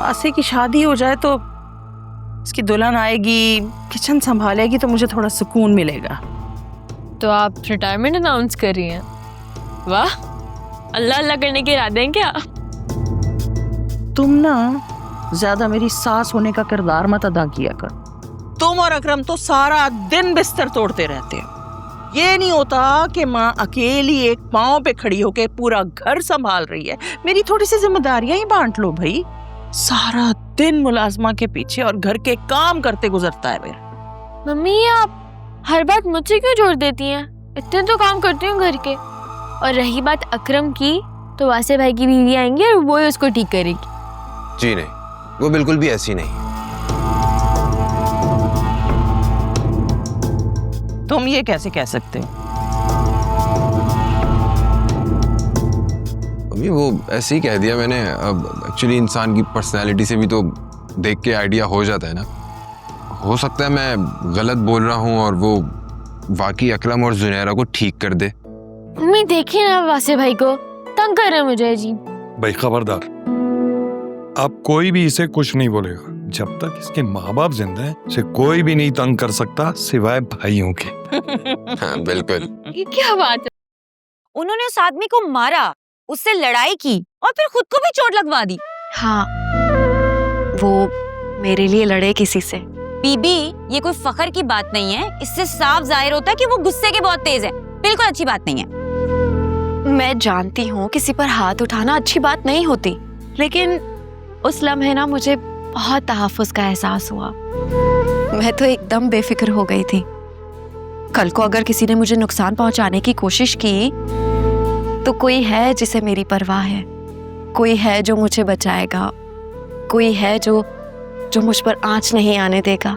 वासे की शादी हो जाए तो इसकी दुल्हन आएगी, किचन संभालेगी, तो मुझे थोड़ा सुकून मिलेगा। तो आप रिटायरमेंट अनाउंस कर रही हैं? वाह, अल्लाह अल्लाह करने के इरादे हैं क्या? तुम ना ज्यादा मेरी सास होने का किरदार मत अदा किया कर। तुम और अकरम तो सारा दिन बिस्तर तोड़ते रहते हो। ये नहीं होता कि माँ अकेली एक पांव पे खड़ी होके पूरा घर संभाल रही है। मेरी थोड़ी सी जिम्मेदारियां ही बांट लो भाई। सारा दिन मुलाजमा के पीछे और घर के काम करते गुजरता है मेरा। मम्मी, आप हर बात मुझसे क्यों जोड़ देती हैं? इतने तो काम करती हूँ घर के। और रही बात अकरम की, तो वासे भाई की बीवी आएंगी और वो ही उसको ठीक करेगी। जी नहीं, वो बिल्कुल भी ऐसी नहीं। तुम ये कैसे कह सकते हो? अभी वो ऐसे ही कह दिया मैंने। अब एक्चुअली इंसान की पर्सनैलिटी से भी तो देख के आइडिया हो जाता है ना। हो सकता है मैं गलत बोल रहा हूँ और वो वाकई अकरम और जुनैरा को ठीक कर दे। मम्मी देखिए ना, वासे भाई को तंग कर रहे हैं मुझे जी। भाई खबरदार, अब कोई भी इसे कुछ नहीं बोलेगा। जब तक इसके माँ बाप जिंदा हैं, इसे कोई भी नहीं तंग कर सकता सिवाय भाइयों के। हाँ, बिल्कुल। ये क्या बात है? उन्होंने उस आदमी को मारा, उससे लड़ाई की और फिर खुद को भी चोट लगवा दी। हाँ, वो मेरे लिए लड़े किसी से। बीबी, ये कोई फखर की बात नहीं है। इससे साफ जाहिर होता है कि वो गुस्से के बहुत तेज है। बिल्कुल अच्छी बात नहीं है। मैं जानती हूँ किसी पर हाथ उठाना अच्छी बात नहीं होती, लेकिन उस लम्हे ना मुझे बहुत तहफ़्फ़ुज़ का एहसास हुआ। मैं तो एकदम बेफिक्र हो गई थी। कल को अगर किसी ने मुझे नुकसान पहुंचाने की कोशिश की तो कोई है जिसे मेरी परवाह है, कोई है जो मुझे बचाएगा, कोई है जो मुझ पर आंच नहीं आने देगा।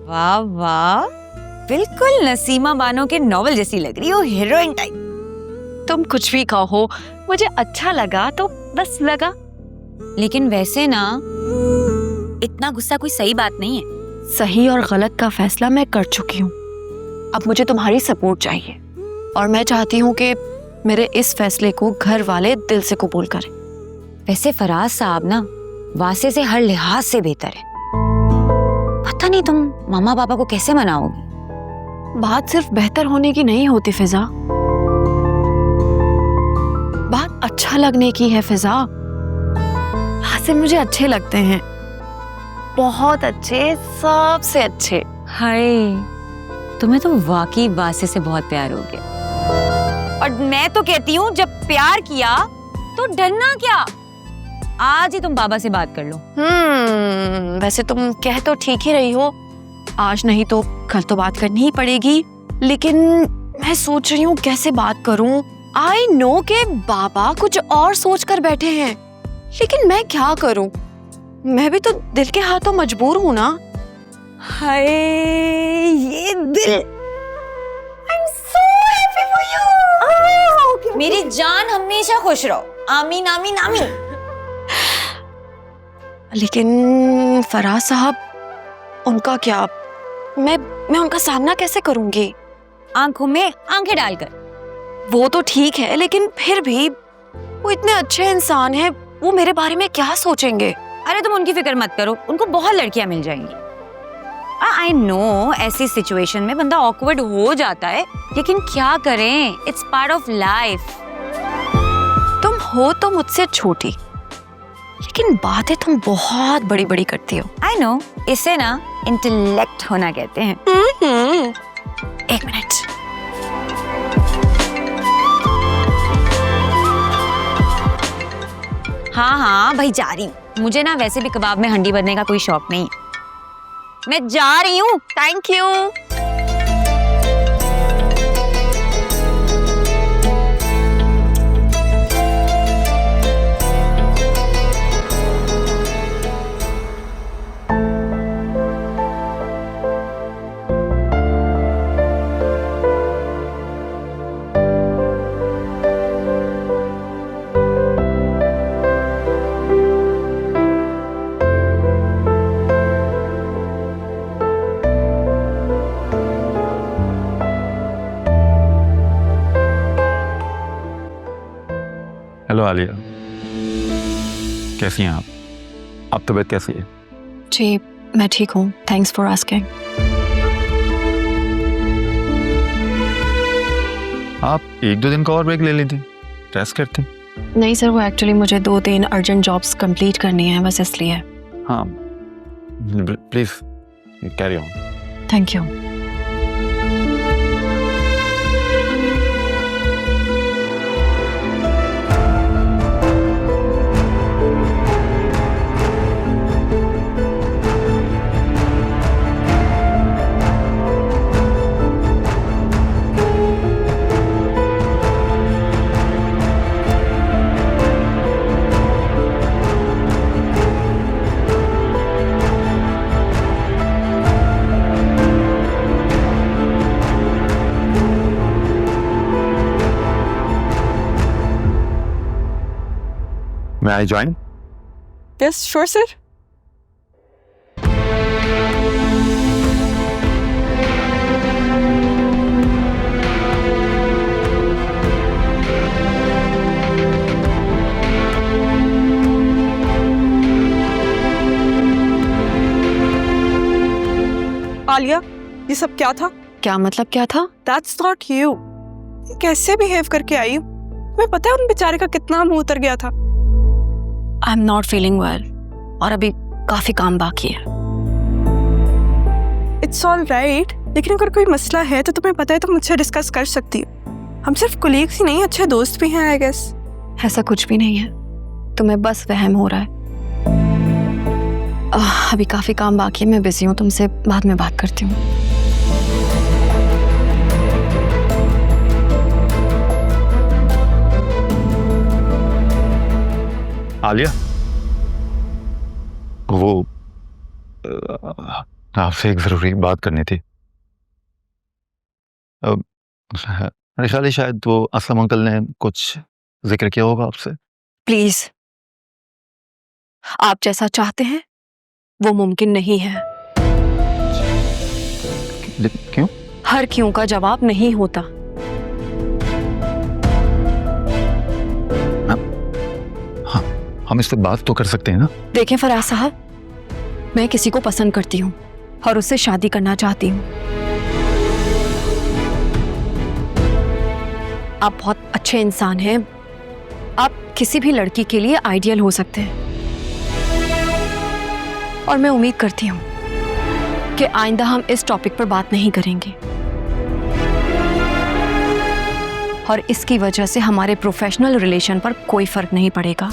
वाह वाह, बिल्कुल नसीमा बानो के नॉवल जैसी लग रही हो, हीरोइन टाइप। तुम कुछ भी कहो, मुझे अच्छा लगा तो बस लगा। लेकिन वैसे ना, इतना गुस्सा कोई सही बात नहीं है। सही और गलत का फैसला मैं कर चुकी हूँ। अब मुझे तुम्हारी सपोर्ट चाहिए और मैं चाहती हूँ कि मेरे इस फैसले को घर वाले दिल से कबूल करें। वैसे फराज साहब ना वासे से हर लिहाज से बेहतर है। पता नहीं तुम मामा पापा को कैसे मनाओगे। बात सिर्फ बेहतर होने की नहीं होती फिजा, बात अच्छा लगने की है फिजा। हासिल मुझे अच्छे लगते हैं, बहुत अच्छे, सबसे अच्छे। हाय, तुम्हें तो वाकई वासे से बहुत प्यार हो गया। और मैं तो कहती हूँ, जब प्यार किया तो डरना क्या। आज ही तुम बाबा से बात कर लो। वैसे तुम कह तो ठीक ही रही हो, आज नहीं तो कल तो बात करनी ही पड़ेगी। लेकिन मैं सोच रही हूँ कैसे बात करूँ। आई नो के बाबा कुछ और सोच कर बैठे हैं, लेकिन मैं क्या करूँ? मैं भी तो दिल के हाथों मजबूर हूँ ना। हाय, ये दिल। I'm so happy for you. मेरी जान हमेशा खुश रहो। आमीन आमीन आमीन। लेकिन फराज साहब, उनका क्या? मैं उनका सामना कैसे करूंगी? आंखों में आंखें डालकर। वो तो ठीक है, लेकिन फिर भी वो इतने अच्छे इंसान हैं, वो मेरे बारे में क्या सोचेंगे? अरे तुम उनकी फिक्र मत करो, उनको बहुत लड़कियां मिल जाएंगी। आई नो ऐसी सिचुएशन में बंदा ऑकवर्ड हो जाता है, लेकिन क्या करें, इट्स पार्ट ऑफ लाइफ। तुम हो तो मुझसे छोटी, लेकिन बातें तुम बहुत बड़ी बड़ी करती हो। आई नो, इसे ना इंटेलेक्ट होना कहते हैं। एक मिनट। हाँ भाई, जा रही हूँ। मुझे ना वैसे भी कबाब में हंडी भरने का कोई शौक नहीं है। मैं जा रही हूँ। Thank you. हेलो आलिया, कैसी हैं आप? आप तबीयत कैसी है? जी मैं ठीक हूँ, थैंक्स फॉर आस्किंग। आप 1-2 दिन का और ब्रेक ले लेते, रेस्ट करते। नहीं सर, वो एक्चुअली मुझे 2-3 अर्जेंट जॉब्स कंप्लीट करनी है, बस इसलिए। हाँ please carry on. Thank you. May I join? Yes, sure, sir. Alia, ये सब क्या था? क्या मतलब क्या था? That's not you. कैसे बिहेव करके आई हूँ? तुम्हें पता है उन बेचारे का कितना मुंह उतर गया था। I am not feeling well और अभी काफी काम बाकी है। It's all right, लेकिन अगर कोई मसला है तो तुम्हें पता है तो मुझसे डिस्कस कर सकती हो। हम सिर्फ कोलीग्स ही नहीं, अच्छे दोस्त भी हैं आई गेस। ऐसा कुछ भी नहीं है, तुम्हें बस वहम हो रहा है। अभी काफी काम बाकी है, मैं बिजी हूँ, तुमसे बाद में बात करती हूँ। आलिया, वो आपसे एक जरूरी बात करनी थी। मेरे ख्याल है शायद वो असलम अंकल ने कुछ जिक्र किया होगा आपसे। प्लीज, आप जैसा चाहते हैं वो मुमकिन नहीं है। क्यों? हर क्यों का जवाब नहीं होता। हम इस पे बात तो कर सकते हैं ना? देखें फराज साहब, मैं किसी को पसंद करती हूँ और उससे शादी करना चाहती हूँ। आप बहुत अच्छे इंसान हैं, आप किसी भी लड़की के लिए आइडियल हो सकते हैं और मैं उम्मीद करती हूँ कि आइंदा हम इस टॉपिक पर बात नहीं करेंगे और इसकी वजह से हमारे प्रोफेशनल रिलेशन पर कोई फर्क नहीं पड़ेगा।